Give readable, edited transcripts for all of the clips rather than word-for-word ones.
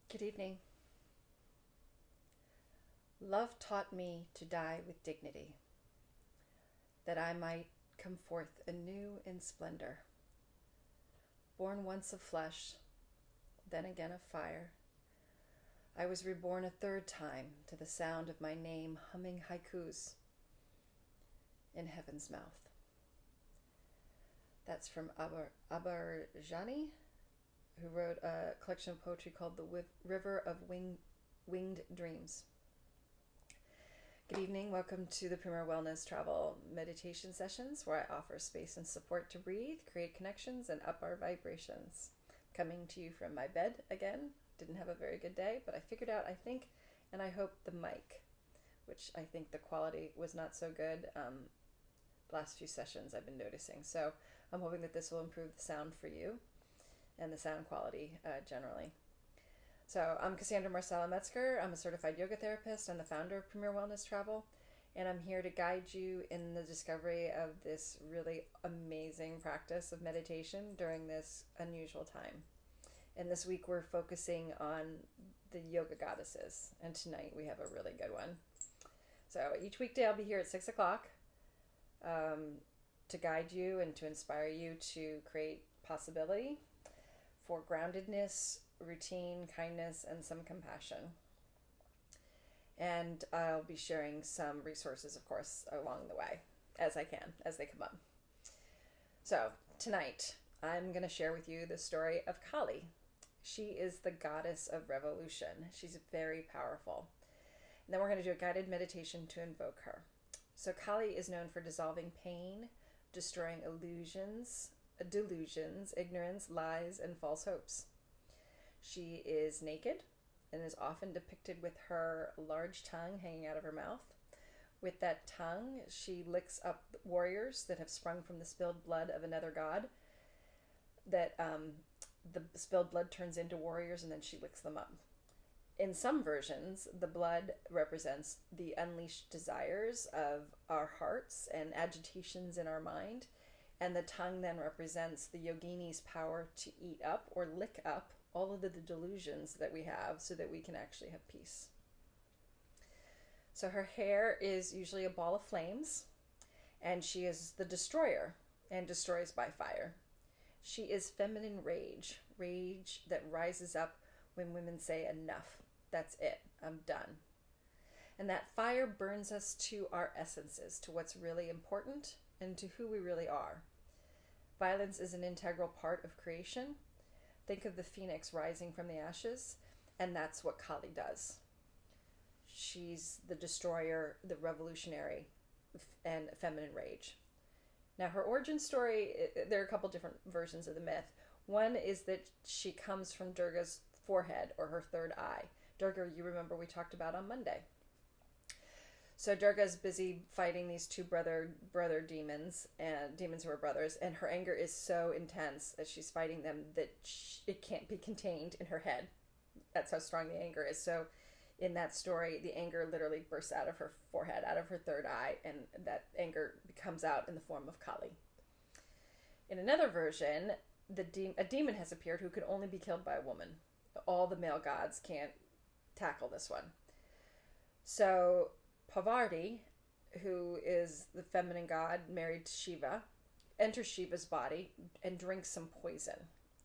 Good evening. Love taught me to die with dignity, that I might come forth anew in splendor. Born once of flesh, then again of fire, I was reborn a third time to the sound of my name humming haikus in heaven's mouth. That's from Aberjhani, who wrote a collection of poetry called The River of Winged Dreams. Good evening. Welcome to the Premier Wellness Travel Meditation Sessions, where I offer space and support to breathe, create connections, and up our vibrations. Coming to you from my bed again. Didn't have a very good day, but I figured out, I think, and I hope, the mic, which I think the quality was not so good. The last few sessions I've been noticing. So I'm hoping that this will improve the sound for you and the sound quality generally. So I'm Cassandra Marcella Metzger. I'm a certified yoga therapist and the founder of Premier Wellness Travel, and I'm here to guide you in the discovery of this really amazing practice of meditation during this unusual time. And this week we're focusing on the yoga goddesses, and tonight we have a really good one. So each weekday I'll be here at 6 o'clock to guide you and to inspire you to create possibility for groundedness, routine, kindness, and some compassion. And I'll be sharing some resources, of course, along the way, as I can, as they come up. So tonight, I'm going to share with you the story of Kali. She is the goddess of revolution. She's very powerful. And then we're going to do a guided meditation to invoke her. So Kali is known for dissolving pain, destroying delusions, ignorance, lies, and false hopes. She is naked and is often depicted with her large tongue hanging out of her mouth. With that tongue, she licks up warriors that have sprung from the spilled blood of another god. That the spilled blood turns into warriors, and then she licks them up. In some versions, the blood represents the unleashed desires of our hearts and agitations in our mind, and the tongue then represents the yogini's power to eat up or lick up all of the delusions that we have so that we can actually have peace. So her hair is usually a ball of flames, and she is the destroyer and destroys by fire. She is feminine rage that rises up when women say enough. That's it. I'm done. And that fire burns us to our essences, to what's really important and to who we really are. Violence is an integral part of creation. Think of the phoenix rising from the ashes, and that's what Kali does. She's the destroyer, the revolutionary, and feminine rage. Now, her origin story, there are a couple different versions of the myth. One is that she comes from Durga's forehead, or her third eye. Durga, you remember we talked about on Monday. So Durga's busy fighting these two brother demons, and demons who are brothers, and her anger is so intense as she's fighting them that it can't be contained in her head. That's how strong the anger is. So in that story, the anger literally bursts out of her forehead, out of her third eye, and that anger comes out in the form of Kali. In another version, a demon has appeared who could only be killed by a woman. All the male gods can't tackle this one. So Parvati, who is the feminine god married to Shiva, enters Shiva's body and drinks some poison.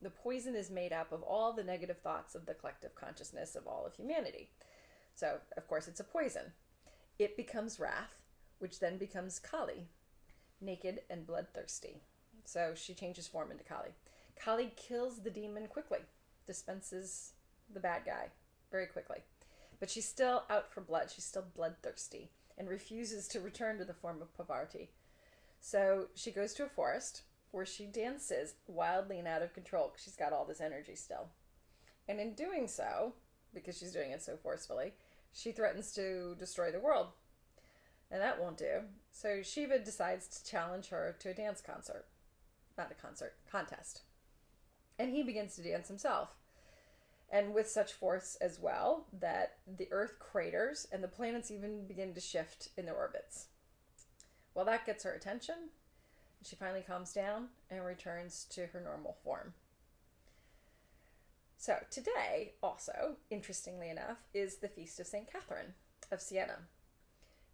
The poison is made up of all the negative thoughts of the collective consciousness of all of humanity. So, of course, it's a poison. It becomes wrath, which then becomes Kali, naked and bloodthirsty. So she changes form into Kali. Kali kills the demon quickly, dispenses the bad guy very quickly. But she's still out for blood. She's still bloodthirsty and refuses to return to the form of Parvati. So she goes to a forest where she dances wildly and out of control because she's got all this energy still. And in doing so, because she's doing it so forcefully, she threatens to destroy the world. And that won't do. So Shiva decides to challenge her to a dance concert. Not a concert, contest. And he begins to dance himself. And with such force as well that the Earth craters and the planets even begin to shift in their orbits. Well, that gets her attention. She finally calms down and returns to her normal form. So today, also, interestingly enough, is the feast of St. Catherine of Siena.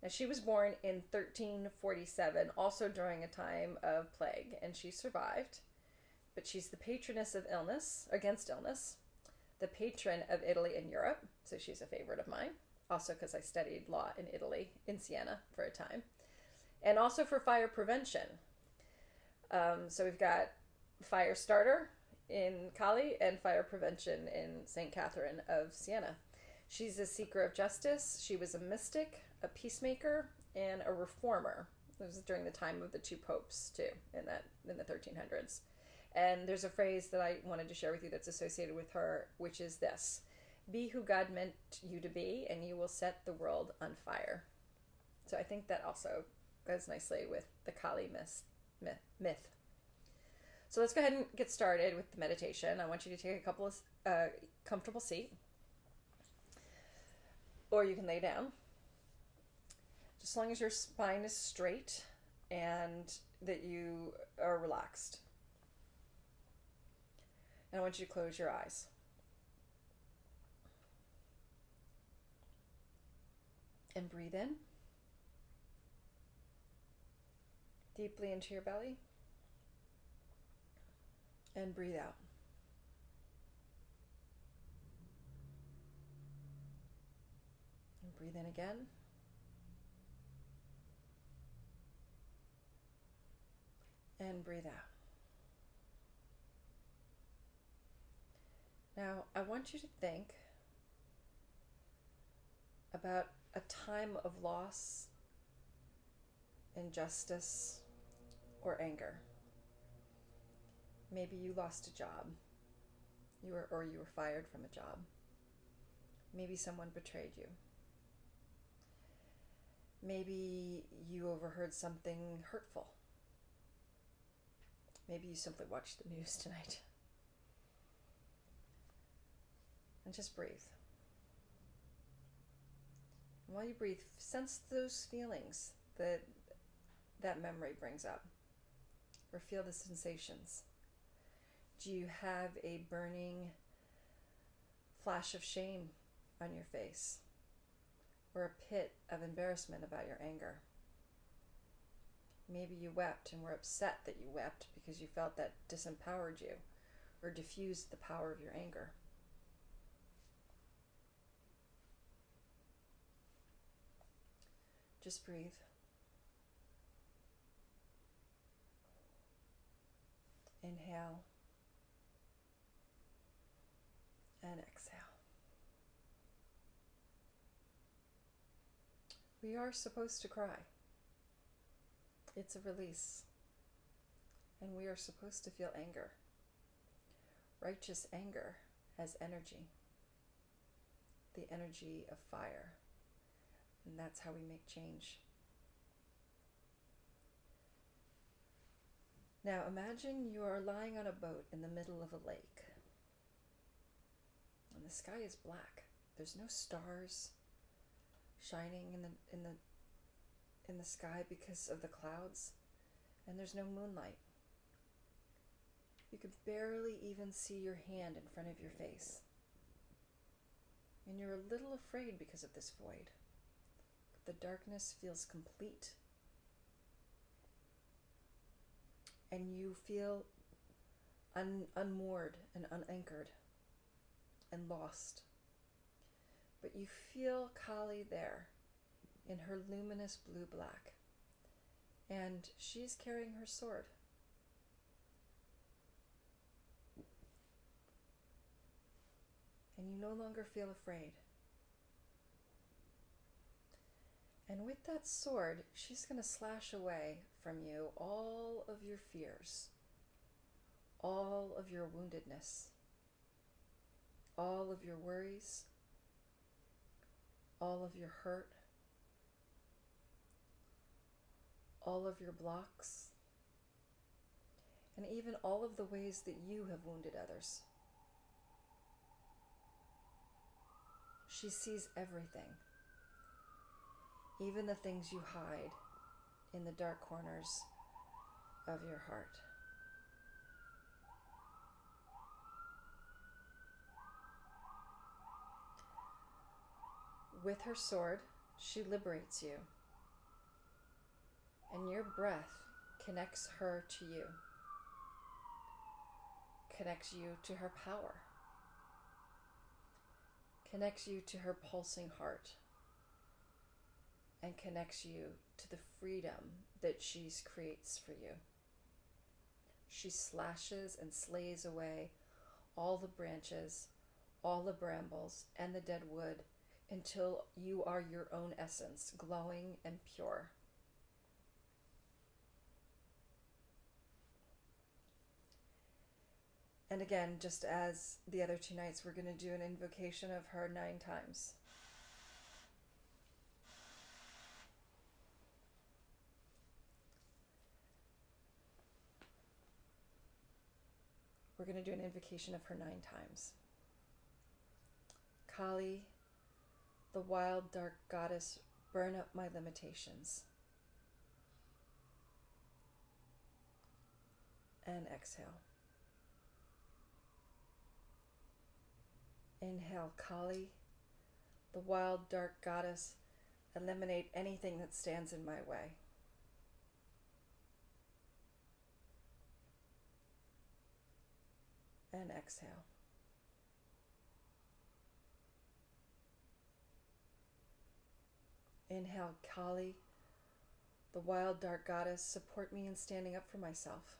Now, she was born in 1347, also during a time of plague, and she survived. But she's the patroness of illness, against illness, the patron of Italy and Europe, so she's a favorite of mine, also because I studied law in Italy, in Siena, for a time, and also for fire prevention. So we've got fire starter in Kali and fire prevention in St. Catherine of Siena. She's a seeker of justice. She was a mystic, a peacemaker, and a reformer. It was during the time of the two popes, too, in the 1300s. And there's a phrase that I wanted to share with you that's associated with her, which is this: be who God meant you to be, and you will set the world on fire. So I think that also goes nicely with the Kali myth. So let's go ahead and get started with the meditation. I want you to take a couple of comfortable seat, or you can lay down, just as long as your spine is straight and that you are relaxed. And I want you to close your eyes. And breathe in deeply into your belly. And breathe out. And breathe in again. And breathe out. Now, I want you to think about a time of loss, injustice, or anger. Maybe you lost a job, you were fired from a job. Maybe someone betrayed you. Maybe you overheard something hurtful. Maybe you simply watched the news tonight. And just breathe. And while you breathe, sense those feelings that memory brings up, or feel the sensations. Do you have a burning flash of shame on your face, or a pit of embarrassment about your anger? Maybe you wept and were upset that you wept because you felt that disempowered you or diffused the power of your anger. Just breathe. Inhale and exhale. We are supposed to cry. It's a release. And we are supposed to feel anger. Righteous anger has energy. The energy of fire. And that's how we make change. Now imagine you are lying on a boat in the middle of a lake. And the sky is black. There's no stars shining in the sky because of the clouds. And there's no moonlight. You could barely even see your hand in front of your face. And you're a little afraid because of this void. The darkness feels complete, and you feel unmoored and unanchored and lost. But you feel Kali there in her luminous blue-black, and she's carrying her sword. And you no longer feel afraid. And with that sword, she's going to slash away from you all of your fears, all of your woundedness, all of your worries, all of your hurt, all of your blocks, and even all of the ways that you have wounded others. She sees everything. Even the things you hide in the dark corners of your heart. With her sword, she liberates you, and your breath connects her to you, connects you to her power, connects you to her pulsing heart, and connects you to the freedom that she creates for you. She slashes and slays away all the branches, all the brambles, and the dead wood until you are your own essence, glowing and pure. And again, just as the other 2 nights, we're going to do an invocation of her 9 times. We're going to do an invocation of her 9 times. Kali, the wild, dark goddess, burn up my limitations. And exhale. Inhale, Kali, the wild, dark goddess, eliminate anything that stands in my way. And exhale. Inhale, Kali, the wild, dark goddess, support me in standing up for myself.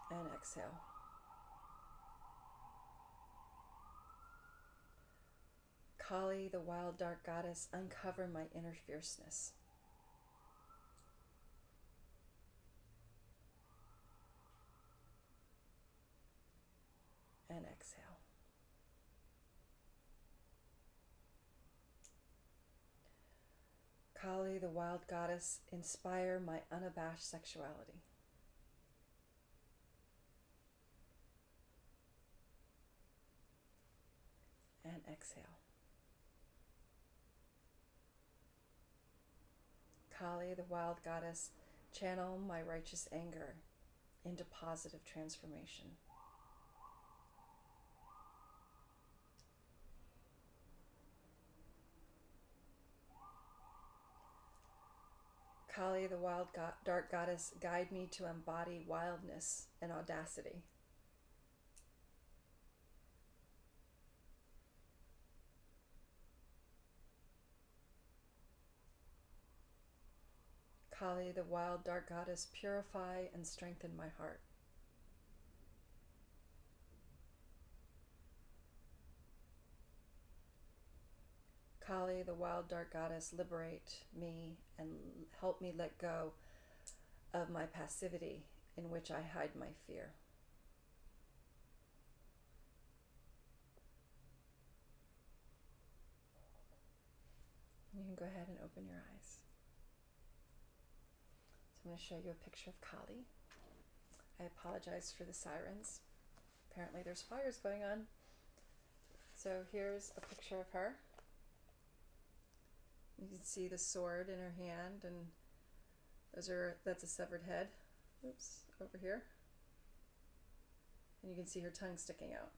And exhale. Kali, the wild, dark goddess, uncover my inner fierceness. And exhale. Kali, the wild goddess, inspire my unabashed sexuality. And exhale. Kali, the wild goddess, channel my righteous anger into positive transformation. Kali, the wild dark goddess, guide me to embody wildness and audacity. Kali, the wild dark goddess, purify and strengthen my heart. Kali, the wild dark goddess, liberate me and help me let go of my passivity in which I hide my fear. You can go ahead and open your eyes. So I'm going to show you a picture of Kali. I apologize for the sirens. Apparently there's fires going on. So here's a picture of her. You can see the sword in her hand, and that's a severed head. Oops, over here. And you can see her tongue sticking out.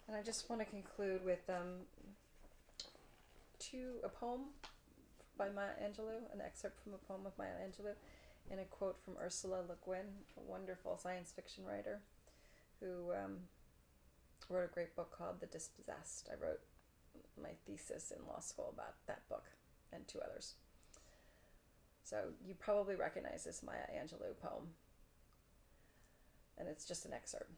And I just want to conclude with a poem by Maya Angelou, an excerpt from a poem of Maya Angelou, and a quote from Ursula Le Guin, a wonderful science fiction writer who wrote a great book called The Dispossessed. I wrote my thesis in law school about that book and 2 others. So you probably recognize this Maya Angelou poem, and it's just an excerpt.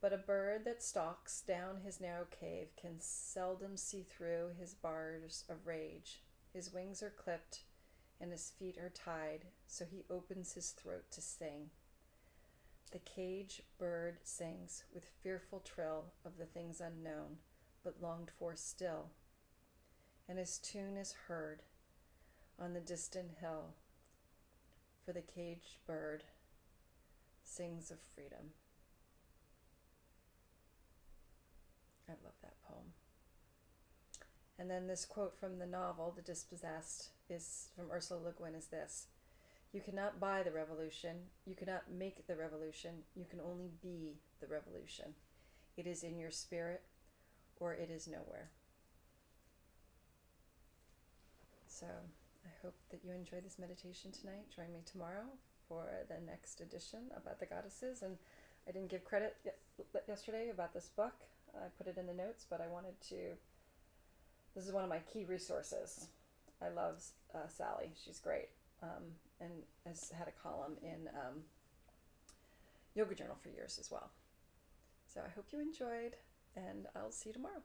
But a bird that stalks down his narrow cave can seldom see through his bars of rage. His wings are clipped and his feet are tied, so he opens his throat to sing. The cage bird sings with fearful trill of the things unknown, but longed for still, and his tune is heard on the distant hill, for the caged bird sings of freedom. I love that poem. And then this quote from the novel, The Dispossessed, is from Ursula Le Guin, is this: You cannot buy the revolution. You cannot make the revolution. You can only be the revolution. It is in your spirit, or it is nowhere. So I hope that you enjoyed this meditation tonight. Join me tomorrow for the next edition about the goddesses. And I didn't give credit yesterday about this book. I put it in the notes, but I wanted to. This is one of my key resources. I love Sally. She's great. And has had a column in Yoga Journal for years as well. So I hope you enjoyed, and I'll see you tomorrow.